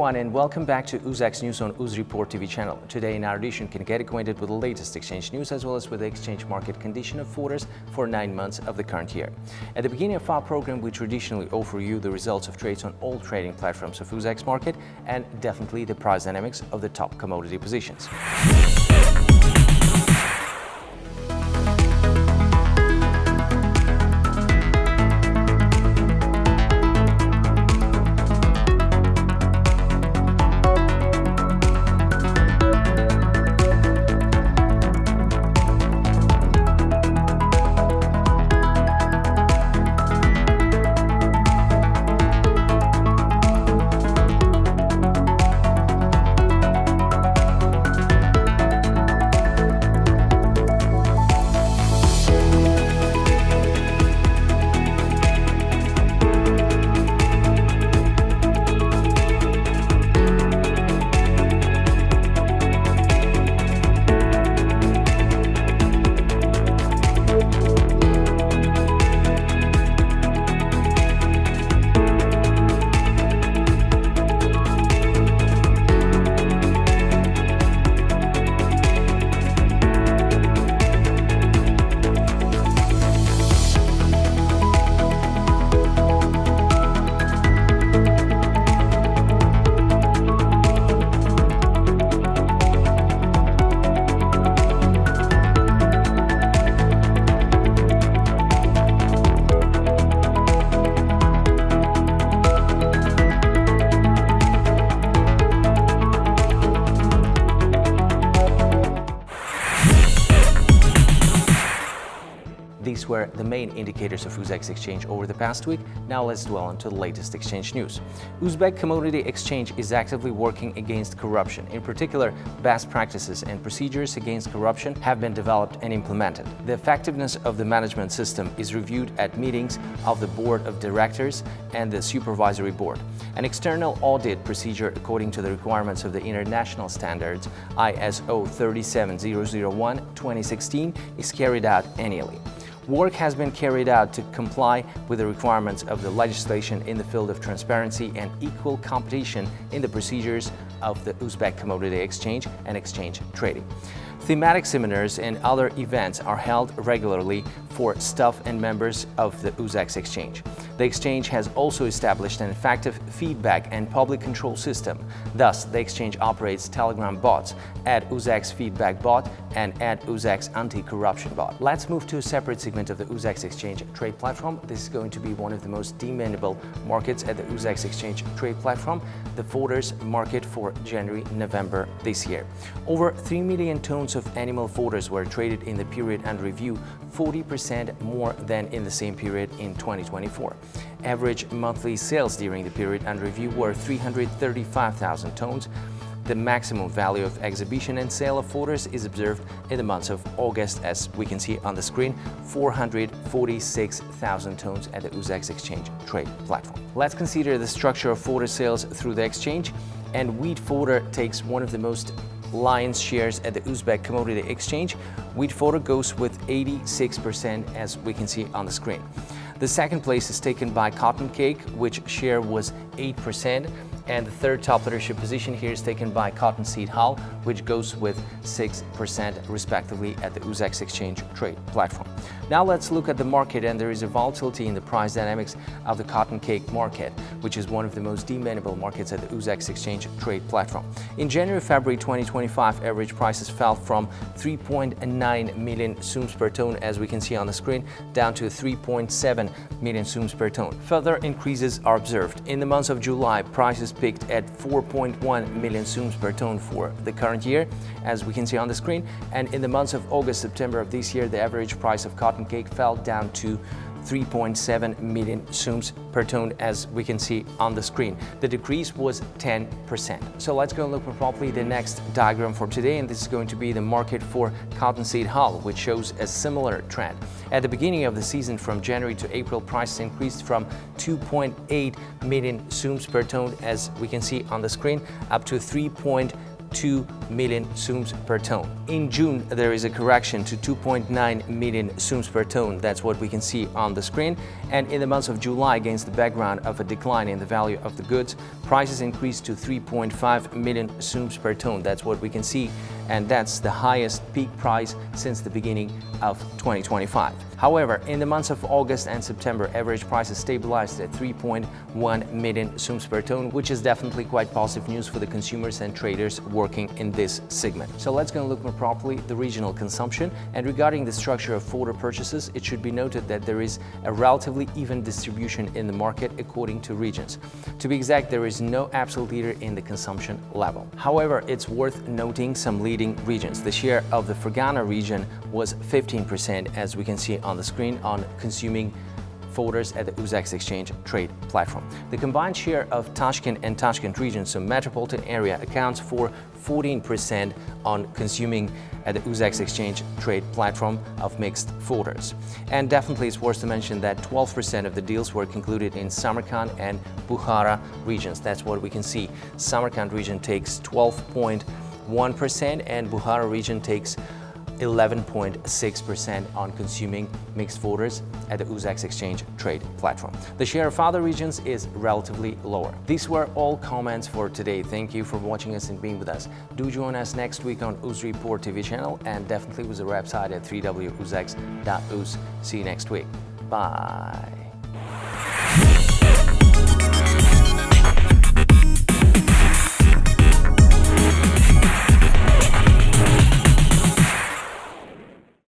everyone, and welcome back to Uzx News on Uzreport TV channel. Today in our edition, you can get acquainted with the latest exchange news as well as with the exchange market condition of forex for 9 months of the current year. At the beginning of our program, we traditionally offer you the results of trades on all trading platforms of Uzx market and definitely the price dynamics of the top commodity positions. These were the main indicators of Uzx exchange over the past week. Now let's dwell into the latest exchange news. Uzbek Commodity Exchange is actively working against corruption. In particular, best practices and procedures against corruption have been developed and implemented. The effectiveness of the management system is reviewed at meetings of the board of directors and the supervisory board. An external audit procedure according to the requirements of the international standards ISO 37001-2016 is carried out annually. Work has been carried out to comply with the requirements of the legislation in the field of transparency and equal competition in the procedures of the Uzbek Commodity Exchange and exchange trading. Thematic seminars and other events are held regularly for staff and members of the Uzx exchange. The exchange has also established an effective feedback and public control system. Thus, the exchange operates Telegram bots, @Uzx Feedback Bot and @Uzx Anti-Corruption Bot. Let's move to a separate segment of the Uzx Exchange trade platform. This is going to be one of the most demandable markets at the Uzx Exchange trade platform, the fodders market for January-November this year. Over 3 million tons of animal fodders were traded in the period under review, 40% more than in the same period in 2024. Average monthly sales during the period under review were 335,000 tons. The maximum value of exhibition and sale of fodders is observed in the months of August, as we can see on the screen, 446,000 tons at the Uzx Exchange trade platform. Let's consider the structure of fodder sales through the exchange, and wheat fodder takes one of the most lion's shares at the Uzbek Commodity Exchange. Wheat fodder goes with 86%, as we can see on the screen. The second place is taken by cotton cake, which share was 8%, and the third top leadership position here is taken by cottonseed hull, which goes with 6% respectively at the Uzx Exchange trade platform. Now let's look at the market, and there is a volatility in the price dynamics of the cotton cake market, which is one of the most demandable markets at the Uzx Exchange trade platform. In January-February 2025, average prices fell from 3.9 million sums per ton, as we can see on the screen, down to 3.7 million sums per ton. Further increases are observed. In the months of July, prices peaked at 4.1 million sums per ton for the current year, as we can see on the screen, and in the months of August-September of this year, the average price of cotton cake fell down to 3.7 million sums per ton, as we can see on the screen. The decrease was 10%. So let's go and look more properly the next diagram for today, and this is going to be the market for cottonseed hull, which shows a similar trend. At the beginning of the season, from January to April, prices increased from 2.8 million sums per ton, as we can see on the screen, up to 3.2 2 million sums per ton. In June, there is a correction to 2.9 million sums per ton. That's what we can see on the screen. And in the month of July, against the background of a decline in the value of the goods, prices increased to 3.5 million sums per ton. That's what we can see. And that's the highest peak price since the beginning of 2025. However, in the months of August and September, average prices stabilized at 3.1 million sums per ton, which is definitely quite positive news for the consumers and traders working in this segment. So let's go and look more properly at the regional consumption. And regarding the structure of fodder purchases, it should be noted that there is a relatively even distribution in the market according to regions. To be exact, there is no absolute leader in the consumption level. However, it's worth noting some leading regions. The share of the Fergana region was 15%, as we can see on the screen, on consuming fodders at the Uzreport exchange trade platform. The combined share of Tashkent and Tashkent region, so metropolitan area, accounts for 14% on consuming at the Uzreport exchange trade platform of mixed fodders. And definitely it's worth to mention that 12% of the deals were concluded in Samarkand and Bukhara regions. That's what we can see. Samarkand region takes 12.1% and Bukhara region takes 11.6% on consuming mixed fodders at the Uzreport exchange trade platform. The share of other regions is relatively lower. These were all comments for today. Thank you for watching us and being with us. Do join us next week on Uzreport TV channel and definitely visit our website at www.uzrex.uz. See you next week. Bye.